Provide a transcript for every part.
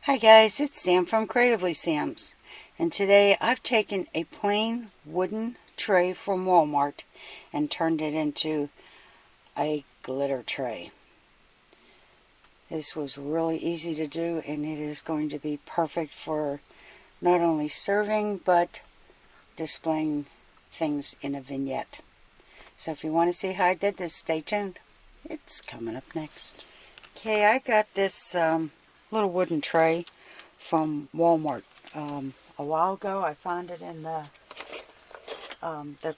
Hi guys, it's Sam from Creatively Sam's, and today I've taken a plain wooden tray from Walmart and turned it into a glitter tray. This was really easy to do, and it is going to be perfect for not only serving but displaying things in a vignette. So if you want to see how I did this, stay tuned. It's coming up next. Okay, I got this little wooden tray from Walmart a while ago. I found it in the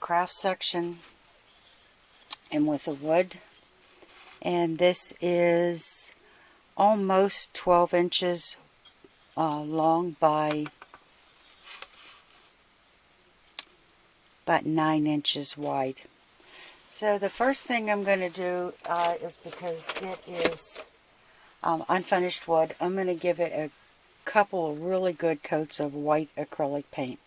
craft section and with the wood, and this is almost 12 inches long by about 9 inches wide. So the first thing I'm going to do is, because it is unfinished wood, I'm going to give it a couple of really good coats of white acrylic paint.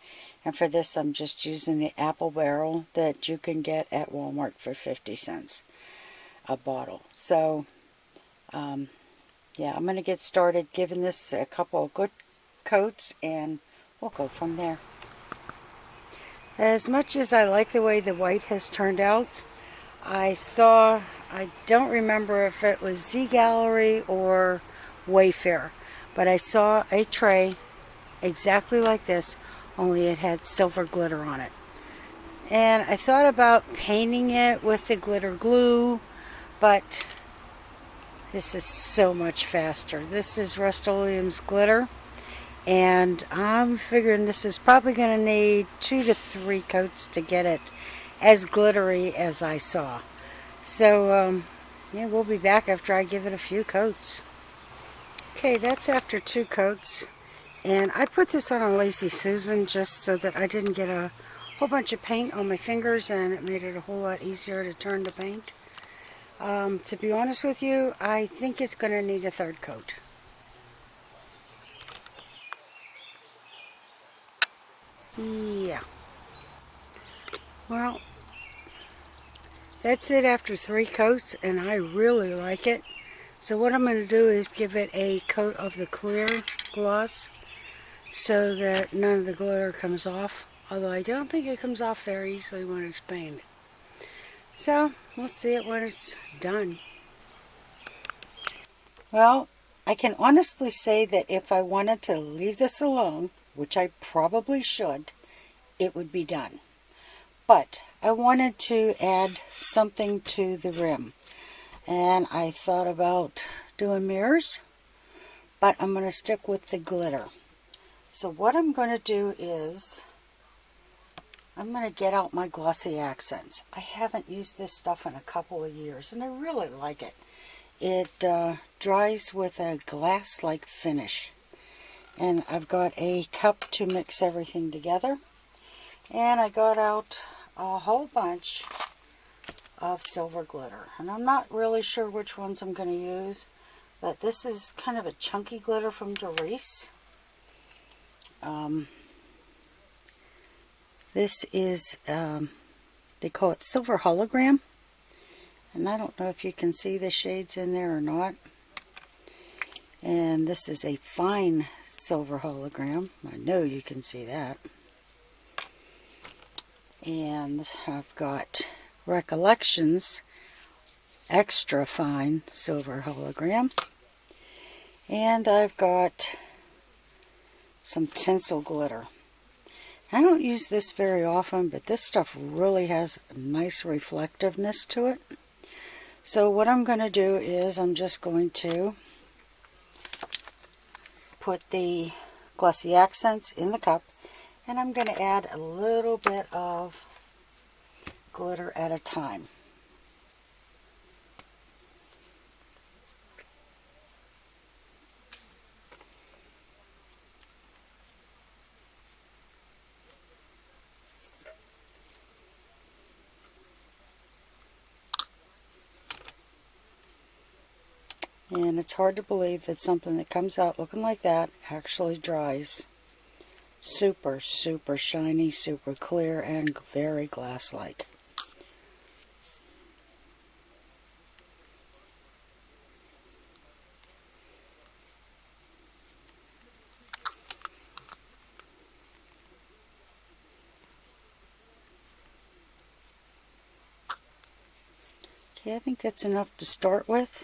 And for this, I'm just using the apple barrel that you can get at Walmart for 50 cents a bottle. So yeah, I'm going to get started giving this a couple of good coats, and we'll go from there. As much as I like the way the white has turned out, I don't remember if it was Z Gallery or Wayfair, but I saw a tray exactly like this, only it had silver glitter on it. And I thought about painting it with the glitter glue, but this is so much faster. This is Rust-Oleum's glitter, and I'm figuring this is probably going to need 2 to 3 coats to get it as glittery as I saw. So yeah, we'll be back after I give it a few coats. Okay, that's after 2 coats, and I put this on a Lazy Susan just so that I didn't get a whole bunch of paint on my fingers, and it made it a whole lot easier to turn the paint. To be honest with you, I think it's going to need a 3rd coat. Yeah. Well, that's it after 3 coats, and I really like it. So what I'm going to do is give it a coat of the clear gloss so that none of the glitter comes off. Although I don't think it comes off very easily when it's painted. So we'll see it when it's done. Well, I can honestly say that if I wanted to leave this alone, which I probably should, it would be done. But I wanted to add something to the rim, and I thought about doing mirrors, but I'm going to stick with the glitter. So what I'm going to do is I'm going to get out my glossy accents. I haven't used this stuff in a couple of years, and I really like it. It dries with a glass-like finish. And I've got a cup to mix everything together. And I got out a whole bunch of silver glitter. And I'm not really sure which ones I'm going to use, but this is kind of a chunky glitter from Decor. This is, they call it silver hologram. And I don't know if you can see the shades in there or not. And this is a fine silver hologram. I know you can see that. And I've got Recollections extra fine silver hologram. And I've got some tinsel glitter. I don't use this very often, but this stuff really has a nice reflectiveness to it. So what I'm going to do is I'm just going to put the glossy accents in the cup, and I'm going to add a little bit of glitter at a time. And it's hard to believe that something that comes out looking like that actually dries. Super, super shiny, super clear, and very glass-like. Okay, I think that's enough to start with.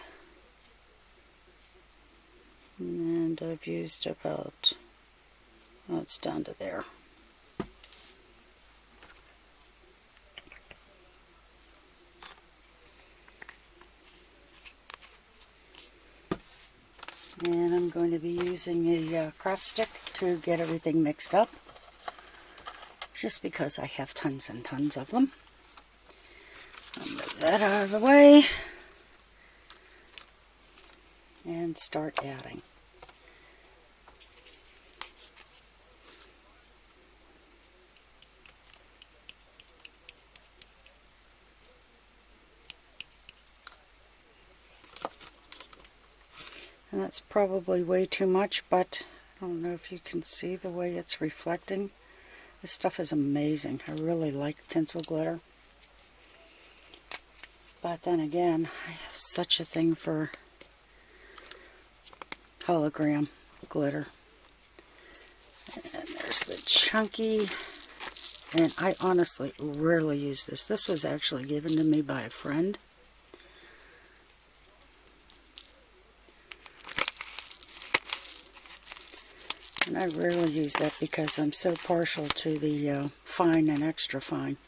And I've used about, well, it's down to there. And I'm going to be using a craft stick to get everything mixed up, just because I have tons and tons of them. I'll move that out of the way and start adding. And that's probably way too much, but I don't know if you can see the way it's reflecting. This stuff is amazing. I really like tinsel glitter. But then again, I have such a thing for hologram glitter. And there's the chunky, and I honestly rarely use this. This was actually given to me by a friend. And I rarely use that because I'm so partial to the fine and extra fine.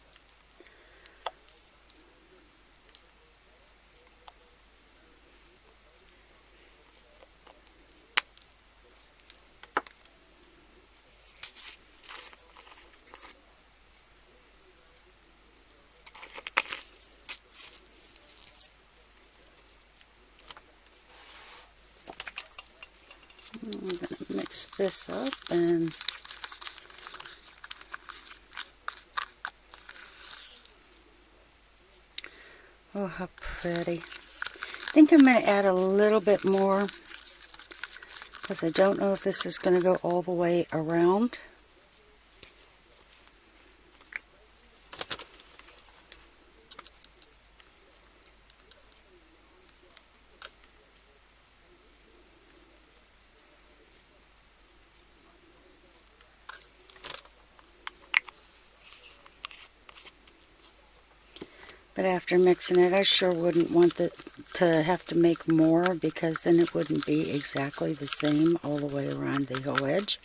I'm going to mix this up and oh, how pretty. I think I'm going to add a little bit more because I don't know if this is going to go all the way around. But after mixing it, I sure wouldn't want it to have to make more, because then it wouldn't be exactly the same all the way around the whole edge.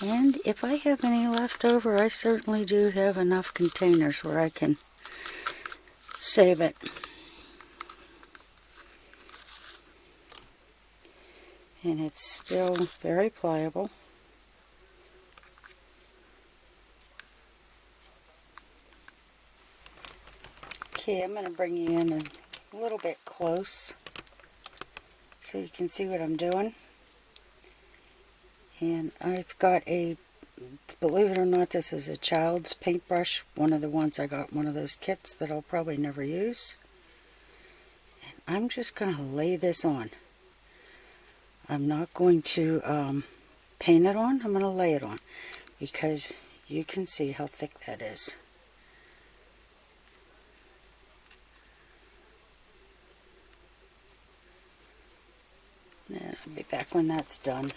And if I have any left over, I certainly do have enough containers where I can save it. And it's still very pliable. Okay, I'm going to bring you in a little bit close so you can see what I'm doing. And I've got a, believe it or not, this is a child's paintbrush. One of the ones I got, one of those kits that I'll probably never use. And I'm just going to lay this on. I'm not going to paint it on, I'm going to lay it on, because you can see how thick that is. I'll be back when that's done.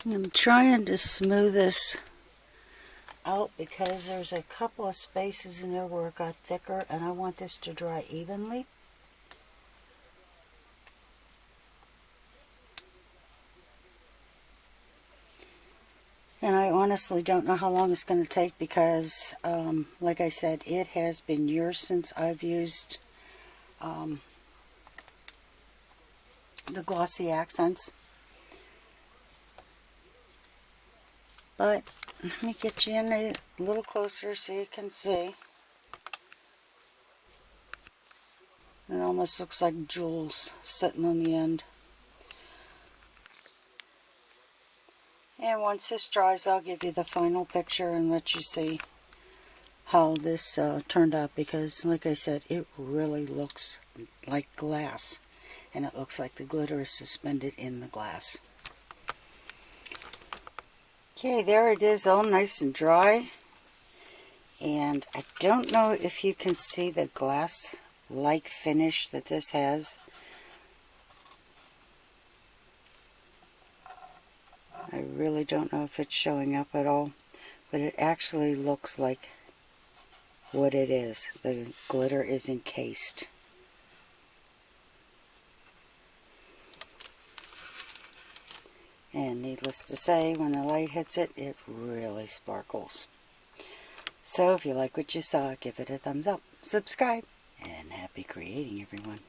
I'm trying to smooth this out because there's a couple of spaces in there where it got thicker, and I want this to dry evenly. And I honestly don't know how long it's going to take because, like I said, it has been years since I've used the glossy accents. But let me get you in a little closer so you can see. It almost looks like jewels sitting on the end. And once this dries, I'll give you the final picture and let you see how this turned out, because like I said, it really looks like glass, and it looks like the glitter is suspended in the glass. Okay, there it is, all nice and dry. And I don't know if you can see the glass-like finish that this has. I really don't know if it's showing up at all, but it actually looks like what it is. The glitter is encased. And needless to say, when the light hits it, it really sparkles. So if you like what you saw, give it a thumbs up, subscribe, and happy creating, everyone.